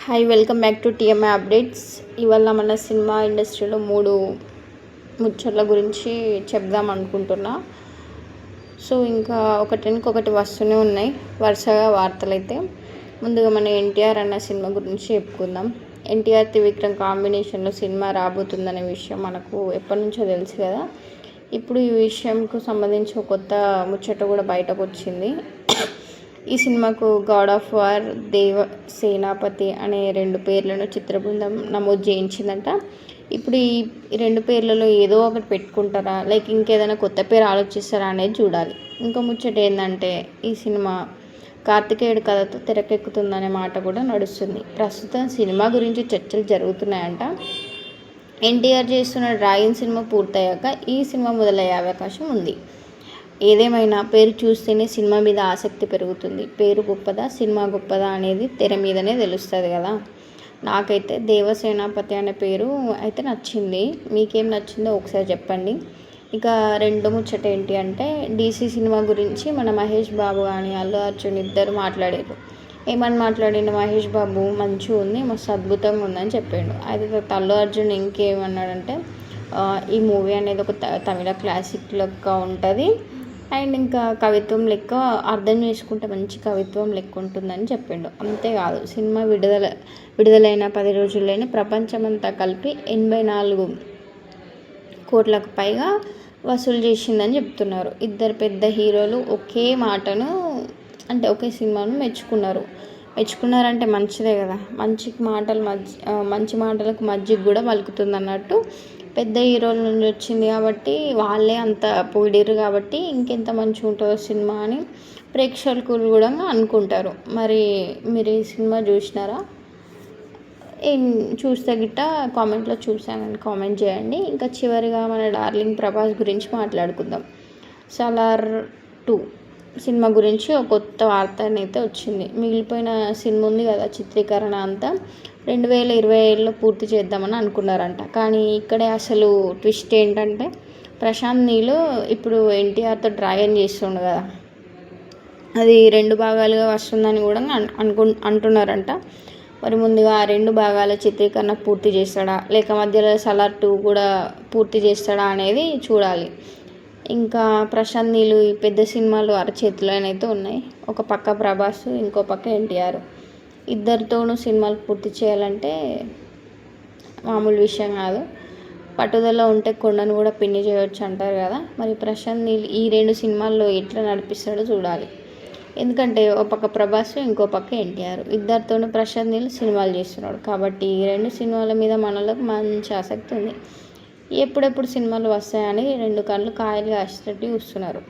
Hi welcome back to TMI updates. ఇవాళ మన cinema ఇండస్ట్రీలో 3 ముచ్చట్ల గురించి చెప్దాం అనుకుంటున్నా. సో ఇంకా ఒకటి వస్తూనే ఉన్నాయి వరుసగా వార్తలైతే. ముందుగా మన ఎన్టీఆర్ అన్న సినిమా గురించి చెప్పుకుందాం. ఎన్టీఆర్ త్రివిక్రమ్ కాంబినేషన్లో సినిమా రాబోతుందనే విషయం మనకు ఎప్పటి నుంచో తెలుసు కదా. ఇప్పుడు ఈ విషయంకు సంబంధించి ఒక కొత్త ముచ్చట కూడా బయటకు వచ్చింది. ఈ సినిమాకు గాడ్ ఆఫ్ వార్, దేవ సేనాపతి అనే 2 పేర్లను చిత్రబృందం నమోదు చేయించిందంట. ఇప్పుడు ఈ 2 పేర్లలో ఏదో ఒకటి పెట్టుకుంటారా, లైక్ ఇంకేదైనా కొత్త పేరు ఆలోచిస్తారా అనేది చూడాలి. ఇంకో ముచ్చట ఏంటంటే ఈ సినిమా కార్తికేయుడు కథతో తెరకెక్కుతుందనే మాట కూడా నడుస్తుంది. ప్రస్తుతం సినిమా గురించి చర్చలు జరుగుతున్నాయంట. ఎన్టీఆర్ చేస్తున్న డ్రాగన్ సినిమా పూర్తయ్యాక ఈ సినిమా మొదలయ్యే అవకాశం ఉంది. ఏదేమైనా పేరు చూస్తేనే సినిమా మీద ఆసక్తి పెరుగుతుంది. పేరు గొప్పదా, సినిమా గొప్పదా అనేది తెర మీదనే తెలుస్తుంది కదా. నాకైతే దేవసేనాపతి అనే పేరు అయితే నచ్చింది. మీకేం నచ్చిందో ఒకసారి చెప్పండి. ఇక రెండో ముచ్చట ఏంటి అంటే డీసీ సినిమా గురించి మన మహేష్ బాబు కానీ అల్లు అర్జున్ ఇద్దరు మాట్లాడారు. ఏమని మాట్లాడిన మహేష్ బాబు మంచిగా ఉంది, మస్తు అద్భుతంగా ఉందని చెప్పాడు. అయితే అల్లు అర్జున్ ఇంకేమన్నాడంటే ఈ మూవీ అనేది ఒక తమిళ క్లాసిక్ లెక్క ఉంటుంది అండ్ ఇంకా కవిత్వం లెక్క అర్థం చేసుకుంటే మంచి కవిత్వం లెక్క ఉంటుందని చెప్పిండు. అంతేకాదు సినిమా విడుదలైన 10 రోజుల్లోనే ప్రపంచమంతా కలిపి 84 కోట్లకు పైగా వసూలు చేసిందని చెప్తున్నారు. ఇద్దరు పెద్ద హీరోలు ఒకే మాటను అంటే ఒకే సినిమాను మెచ్చుకున్నారంటే మంచిదే కదా. మంచి మాటలకు మజ్జిగ కూడా పలుకుతుంది అన్నట్టు. పెద్ద హీరోల నుంచి వచ్చింది కాబట్టి వాళ్ళే అంత పొగిడిరు కాబట్టి ఇంకెంత మంచిగా ఉంటుందో సినిమా అని ప్రేక్షకులు కూడా అనుకుంటారు. మరి మీరు ఈ సినిమా చూసినారా? చూస్తే గిట్ట కామెంట్లో చూసానని కామెంట్ చేయండి. ఇంకా చివరిగా మన డార్లింగ్ ప్రభాస్ గురించి మాట్లాడుకుందాం. సలార్ 2 సినిమా గురించి ఒక కొత్త వార్త అయితే వచ్చింది. మిగిలిపోయిన సినిమా ఉంది కదా, చిత్రీకరణ అంతా 2027లో పూర్తి చేద్దామని అనుకున్నారంట. కానీ ఇక్కడే అసలు ట్విస్ట్ ఏంటంటే ప్రశాంత్ నీల్ ఇప్పుడు ఎన్టీఆర్తో డ్రాగన్ చేస్తుండు కదా, అది 2 భాగాలుగా వస్తుందని కూడా అంటున్నారంట. మరి ముందుగా ఆ 2 భాగాల చిత్రీకరణ పూర్తి చేస్తాడా, లేక మధ్యలో సలార్ 2 కూడా పూర్తి చేస్తాడా అనేది చూడాలి. ఇంకా ప్రశాంత్ నీల్ ఈ పెద్ద సినిమాలు అరచేతిలోనైతే ఉన్నాయి. ఒక పక్క ప్రభాస్, ఇంకో పక్క ఎన్టీఆర్. ఇద్దరితోనూ సినిమాలు పూర్తి చేయాలంటే మామూలు విషయం కాదు. పట్టుదల ఉంటే కొండను కూడా పిన్ని చేయవచ్చు అంటారు కదా. మరి ప్రశాంత్ నీల్ ఈ 2 సినిమాల్లో ఎట్లా నడిపిస్తాడో చూడాలి. ఎందుకంటే ఒక పక్క ప్రభాస్, ఇంకో పక్క ఎన్టీఆర్. ఇద్దరితోనూ ప్రశాంత్ నీల్ సినిమాలు చేస్తున్నాడు కాబట్టి ఈ 2 సినిమాల మీద మనలకు మంచి ఆసక్తి ఉంది. ఎప్పుడెప్పుడు సినిమాలు వస్తాయని 2 కళ్ళు కాయలు కాసేటట్టు చూస్తున్నారు.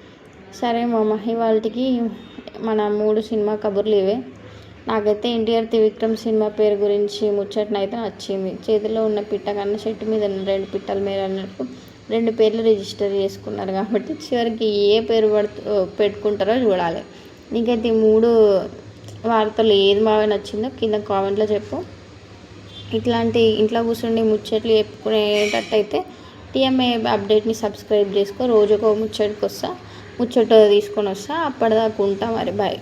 సరే మామ, ఇవాళకి మన 3 సినిమా కబుర్లు ఇవే. నాకైతే ఎన్టీఆర్ త్రివిక్రమ్ సినిమా పేరు గురించి ముచ్చటనైతే నచ్చింది. చేతిలో ఉన్న పిట్ట కన్నా చెట్టు మీద ఉన్న 2 పిట్టల మీద అన్నట్టు 2 పేర్లు రిజిస్టర్ చేసుకున్నారు కాబట్టి చివరికి ఏ పేరు పెట్టుకుంటారో చూడాలి. నీకైతే ఈ 3 వార్తలు ఏది బాగా నచ్చిందో కింద కామెంట్లో చెప్పు. ఇట్లాంటి ఇంట్లో కూర్చుండి ముచ్చట్లు చెప్పుకునేటట్టయితే టీఎంఐ అప్డేట్ని సబ్స్క్రైబ్ చేసుకో. రోజుకో ముచ్చట తీసుకొని వస్తా. అప్పటిదాకా ఉంటా. మరి బాయ్.